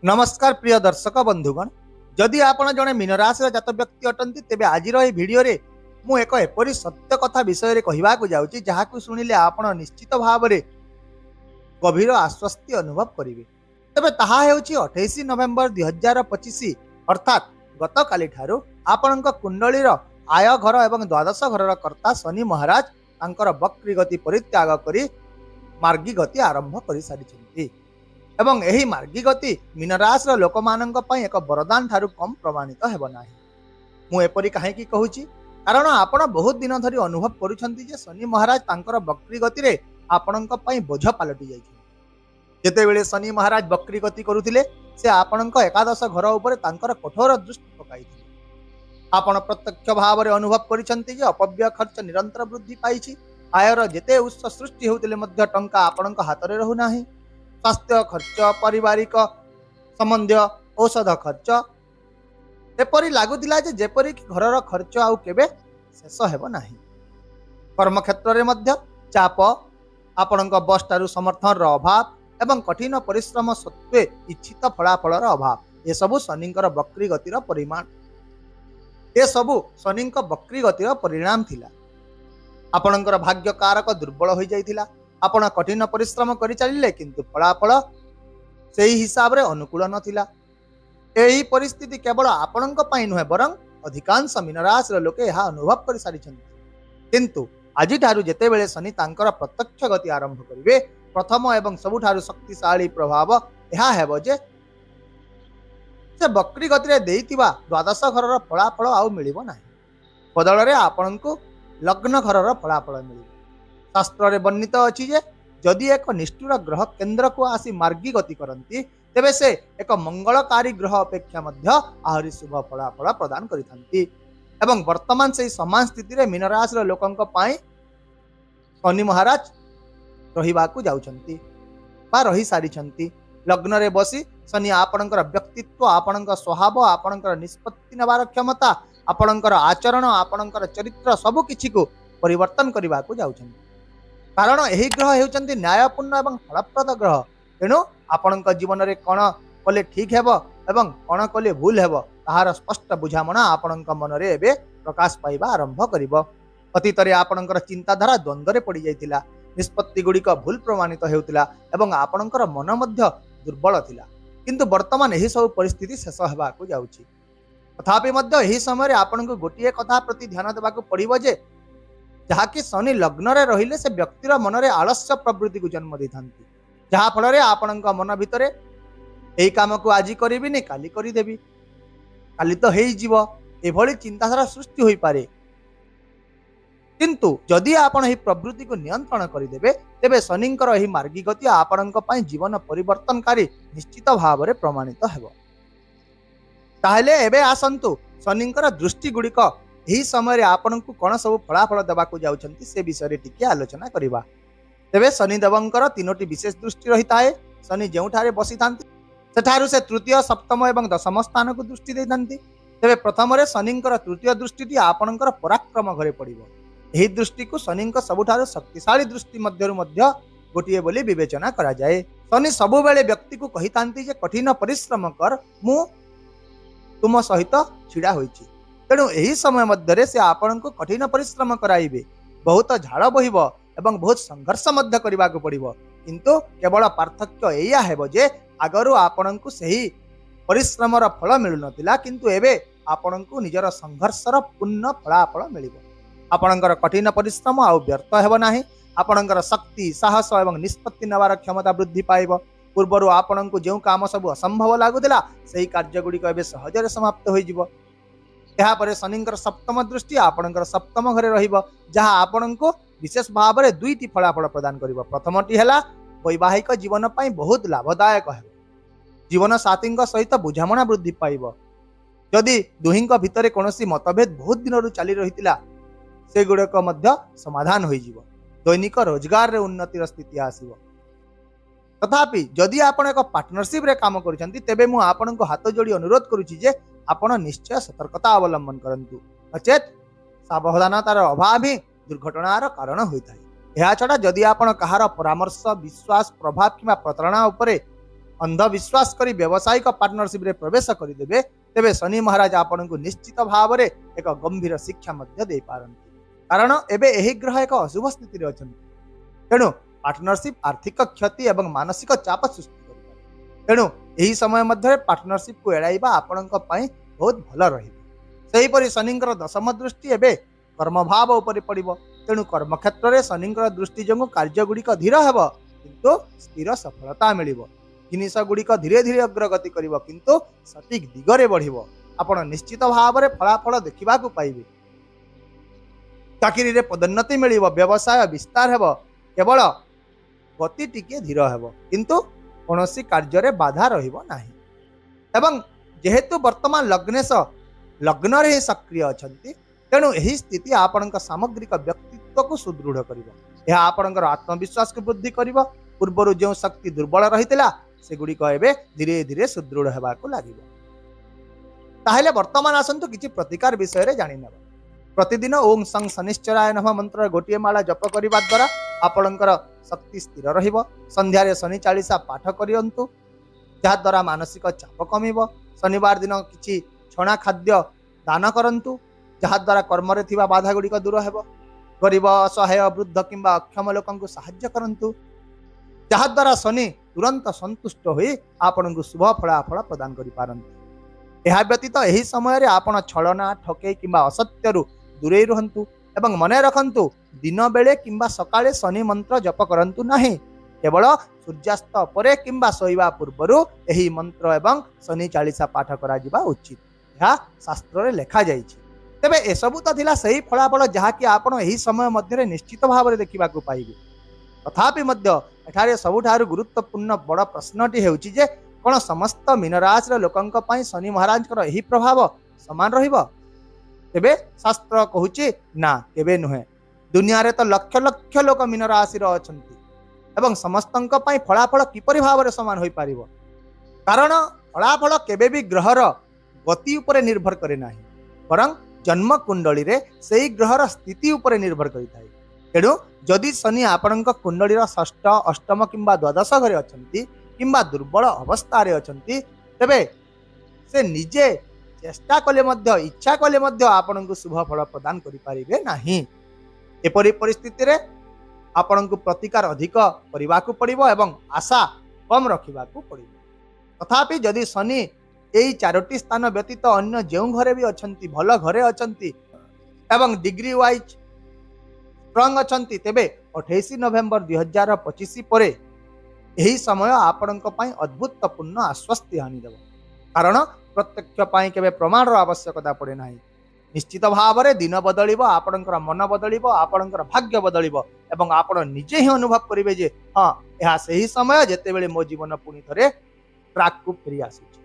नमस्कार प्रिय दर्शक बंधुगण, जदि आपण जड़े मीन राशि जात व्यक्ति अटंती तेबे आज भिडियो रे मु एक एपरी सत्य कथा विषय कहवा जाऊँगी जहाँ शुणिले आपण निश्चित भाव में गभीर आश्वस्ति अनुभव करेंगे। तेबे ताहा हेउछि 28 नवेम्बर 2025 अर्थात गत काली ठारू आपणक कुंडलीर आय घर एवं द्वादश घर कर्ता शनि महाराज तांकर वक्री गति परित्याग करी मार्गी गति आरंभ कर सारी एवं एही मार्गी गति मीन राशि लोक मानक पई एक वरदान ठारू कम प्रमाणित हेब नाही। मु एपरि काहेकि कहूछि कारण आपण बहुत दिन धरि अनुभव करूछंती जे शनि महाराज तांकर वक्री गति रे आपणक पई बोझ पालटि जाइछे। जेतेबेले शनि महाराज वक्री गति करुथिले से आपणक एकादश घर उपरे तांकर कठोर दृष्टि पकाइथिले। आपण प्रत्यक्ष भाव रे अनुभव करिछंती जे अपव्यय खर्च निरंतर वृद्धि पाइछि। आयर जेते उत्स सृष्टि होउतिले मध्य टंका आपणक हाथ रे रहु नाही। स्वास्थ्य खर्च, पारिवारिक संबंध, औषध खर्च एपरी लागुला जेपरी घर खर्च आउ केबे शेष हेब नाही। कर्म क्षेत्र में मध्य चाप, आपणक बस ठारू समर्थन रो अभाव एवं कठिन परिश्रम सत्वे इच्छित फलाफल अभाव ये सबु शनिंकर वक्री गतिर परिमाण ये सबु शनिंक वक्री गतिर परिणाम थिला। आपणकर भाग्य कारक दुर्बल हो जाइथिला। आपण कठिन परिश्रम करि चलिले किंतु फलाफल सेही हिसाब रे अनुकूल नथिला। एही परिस्थिति केवल आपणक पई नुहे बरं अधिकांश मीन राशि लोके यह अनुभव कर सारिछन्ति। किंतु आज ठारू जेतेबेले शनि तांकर प्रत्यक्ष गति आरंभ करिवे प्रथम एवं सबुठारू शक्तिशाली प्रभाव यह हेबो जे से वक्री गति रे देइतिबा द्वादश घरर फलाफल आउ मिलिबो नाही। बदल रे आपणको लग्न घरर फलाफल मिलिबो। शास्त्र रे वर्णित अछि जे जदि एक निष्ठुर ग्रह केंद्र को आसी मार्गी गति करती तेबे से एक मंगलकारी ग्रह अपेक्षा मध्य आहरी शुभ फलाफल प्रदान करिथांती। एवं वर्तमान से समान स्थिति रे मीन राशि लोकंक पाई शनि महाराज रहिबाकू जाउछंती बा रही सारिछंती। लग्न रे बसी शनि आपणकर व्यक्तित्व, आपणकर स्वभाव, आपणकर निष्पत्ति नेबार क्षमता, आपणकर आचरण, आपणकर चरित्र सबु किछि को परिवर्तन करिबाकू जाउछंती। कारण यही ग्रह हेउचंती न्यायपूर्ण एवं फलप्रद ग्रह। तेणु आपणक जीवन रे कौन कले ठीक हेब एवं कौन कले भूल हेब ताहार स्पष्ट बुझामणा आपणक मन रे एबे प्रकाश पाइबा आरंभ करिब। अतीत रे आपणकर चिंताधारा द्वंद्व रे पड़ी जाइतिला। निष्पत्ति गुड़िक भूल प्रमाणित हेउतिला एवं आपणकर मन मध्य दुर्बल थिला। किंतु वर्तमान यही सब परिस्थिति शेष हेबाकू जाउछि। तथापि मध्य यही समय रे आपणक गोटिए कथा प्रति ध्यान देबाकू पड़िबो जे जहाँकि शनि लग्न रे रहिले से व्यक्तिर मन रे आलस्य प्रवृत्ति को जन्म देथांती। जहाँ फल रे आपणक मन भितरे एई काम को आज करिबिनी काली करि देबी, काली तो हेई जीव एभली चिंताधारा सृष्टि होई पारे। किंतु जदि आपण एही प्रवृत्ति को नियंत्रण करिदेबे तेबे शनिंकर एही मार्गी गति आपणक पई जीवन परिवर्तनकारी निश्चित भाव रे प्रमाणित हेबो। ताहले एबे आसंतु शनिंकर दृष्टि गुड़िक यही समय आपण को कौन सब फलाफल देवाक जाउछंती से विषय टिके आलोचना करिबा। तेबे शनिदेवंकर तीनोटी विशेष दृष्टि रही थाए। शनि जेउठारे बसी थांती सेठारु से तृतीय, सप्तम एवं दशम स्थान को दृष्टि देथांती। तेबे प्रथम रे शनिंकर तृतीय दृष्टि आपणकर पराक्रम घरे पड़िबो। एही दृष्टि को शनिंक सबुठारु शक्तिशाली दृष्टि मध्यरु मध्य गोटिए बोली विवेचना करा जाए। शनि सबु बेले व्यक्ति को कहिथांती जे कठिन परिश्रम कर, मु तुम सहित छिड़ा होइछि। तेणु यही समय मध्य से आपण को कठिन परिश्रम कराइबे, बहुत झाड़ बहिब एवं बहुत संघर्ष मध्य करने को पड़िबो। किंतु केवल पार्थक्य एया हेबो जे आगरु आपण को सही परिश्रमर फल मिलु नथिला किंतु एबे आपण को निजर संघर्षर पूर्ण फलाफल मिलिबो। आपणकर कठिन परिश्रम आ व्यर्थ हेबो नाही। आपणकर शक्ति, साहस एवं निष्पत्ति नेबार क्षमता वृद्धि पाइबो। पूर्वरु आपण को जो काम सब असंभव लागुदिला सेही कार्य गुड़िक एबे सहजरे समाप्त होई जिवो। यहाँ पर शनिंकर सप्तम दृष्टि आपणकर सप्तम घरे रहिबो, जहाँ आपण को विशेष भाव में दुईटी फलाफल प्रदान करिबो। प्रथमटी हैला वैवाहिक जीवन पई बहुत लाभदायक है। जीवन साथी सहित बुझामणा वृद्धि पाइबो। जदि दुहिंक भितरे कोनोसी मतभेद बहुत दिन चली रहितिला से गुड़क मध्य समाधान होई जिवो। दैनिक रोजगार रे उन्नतिर स्थिति आसीबो। तथापि जदि आपण एक पार्टनरशिप रे काम करिसंती तेबे मु आपण को हाथ जोड़ी अनुरोध करूची जे आपण निश्चय सतर्कता अवलंबन करंतु, नचेत सावधानतार अभाव ही दुर्घटनार कारण होइଥାଏ। ଏହା ଛଡ଼ା ଯଦି ଆପଣ କାହାର ପରାମର୍ଶ, ବିଶ୍ୱାସ, ପ୍ରଭାବ କିମ୍ବା ପ୍ରତାରଣା ଉପରେ अंधविश्वास करी व्यावसायिक पार्टनरशिप रे प्रवेश करिदेबे तेबे शनि महाराज आपन को निश्चित भाव में एक गंभीर शिक्षा मध्य दे पारंती। कारण एबे एही ग्रह एक अशुभ स्थिति रे अछंती, तेणु पार्टनरशिप आर्थिक क्षति एवं मानसिक चाप सृष्टि करिपारे। तेणु एही समय मध्य पार्टनरशिप को एड़ाइबा आपनक पई बहुत भल रहिबो। सेहीपरि शनिंकर दशम दृष्टि एबे कर्मभाव उपर पड़िबो, तेणु कर्म क्षेत्र में शनिंकर दृष्टि जो कार्य गुड़िक धीर हेब किंतु स्थिर सफलता मिलिबो। जिनिस गुड़िक धीरे धीरे अग्रगति करिबो किंतु सठिक दिगरे बढ़िबो। आपण निश्चित भाव में फलाफल देखा पाइबे। चाकरी रे पदोन्नति मिलिबो, व्यवसाय विस्तार हेब, केवल गति टिके धीर हेब किंतु कौनसी कार्य रे बाधा रहिबो नाही। एवं जेहेतु वर्तमान लग्नेश लग्न रे सक्रिय अछंती, तेणु यही स्थिति आपणक सामग्रिक व्यक्तित्व को सुदृढ़ करिबो। यह आपणकर आत्मविश्वास को वृद्धि करिबो। पूर्वरु जो शक्ति दुर्बल रहितला सेगुड़ी एबे धीरे धीरे सुदृढ़ हेबाको लागिबो। ताहेले वर्तमान आसंतु किछि प्रतिकार विषय रे जानि नेबा। प्रतिदिन ओम सं शनिश्चराय नमः मंत्र गोटिए माला जप करिबा द्वारा आपणकर शक्ति स्थिर रहिबो। संध्या रे शनि चालीसा पाठ करियंतु, जहा द्वारा मानसिक चाप कमिबो। शनिवार दिन किछि छणा खाद्य दान करंतु, जहा द्वारा कर्म रे थिबा बाधा गुड़िक दूर हेबो। गरीब असहाय वृद्ध किंबा अक्षम लोकन को सहाय्य करंतु, जहा द्वारा शनि तुरंत संतुष्ट होई आपन को शुभ फलाफल प्रदान करि पारंती। एहा व्यतीत एही समय रे आपन छलना ठके किंबा असत्यरु दूरे रहंतु एवं मने रखंतु दिन बेले किंबा सकाळे शनि मंत्र जप करंतु नाही। केवल सूर्यास्त परे किंबा सोइबा पूर्वरु एही मंत्र एवं शनि चालीसा पाठ करा जिबा उचित। यह शास्त्र रे लेखा जाइछि। तेबे एसबु तो थिला सही फलाफल जहाँकि आपण एही समय मध्य निश्चित भाव में देखा पाइबे। तथापि मध्य एठारे सबुठारु गुरुत्वपूर्ण बड़ प्रश्नटी हेउछि जे कोन समस्त मीन राशि लोकंक पई शनि महाराजकर एही प्रभाव समान रहिबो? तेबे शास्त्र कहूछि ना, केबे नुहे। दुनिया रे तो लक्ष लक्ष लोक मीन राशि अछंती एवं समस्तंक पई फलाफल किपरि भाव रे समान होई पारिबो? कारण फलाफल केबे भी ग्रहर गति उपरे निर्भर करे नाही, बरं जन्म कुंडली रे सेही ग्रहर स्थिति उपरे निर्भर करिथाय। तेणु जदि शनि आपणक कुंडलीर षष्ठ अष्टम किंबा द्वादश घरे अछंती किंबा दुर्बल अवस्था रे अछंती, तेबे से निजे चेष्टा कले मध्य इच्छा कले मध्य आपणक शुभ फल प्रदान करि पारिबे नाही। एपरि परिस्थिति रे आपणक प्रतिकार अधिक करिबाकू पड़िबो एवं आशा कम रखिबाकू पड़िबो। तथापि जदि शनि यही चारोटी स्थान व्यतीत अन्य जो घरे भी अछंती, भल घरे अछंती एवं डिग्री वाइज स्ट्रंग अछंती, तेबे 28 नवेम्बर 2025 परे यही समय आपणक पई अद्भुतपूर्ण आश्वस्ति आनिदेव। कारण प्रत्यक्ष पई केबे प्रमाण आवश्यकता पड़े नाही। निश्चित भाव में दिन बदलिबो, आपणकर मन बदलिबो, आपणकर भाग्य बदलिबो एवं आपण निजे ही अनुभव करिवे जे हां यह सही समय जेतेबेले मो जीवन पुनी थरे ट्रैक को फेरी आसुची।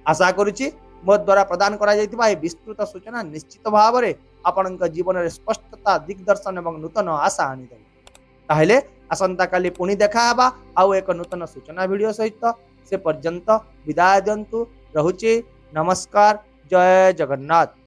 आशा करुछि मो द्वारा प्रदान करा जायतिबा ए विस्तृत सूचना निश्चित भाव में आपणक जीवन रे स्पष्टता दिग्दर्शन एवं नूतन आशा आनिदेव। ताहेले आसंता काली पुणी देखा हेबा आउ एक नूतन सूचना वीडियो सहित। से पर्यंत विदाय दियंतु। रहुछि। नमस्कार। जय जगन्नाथ।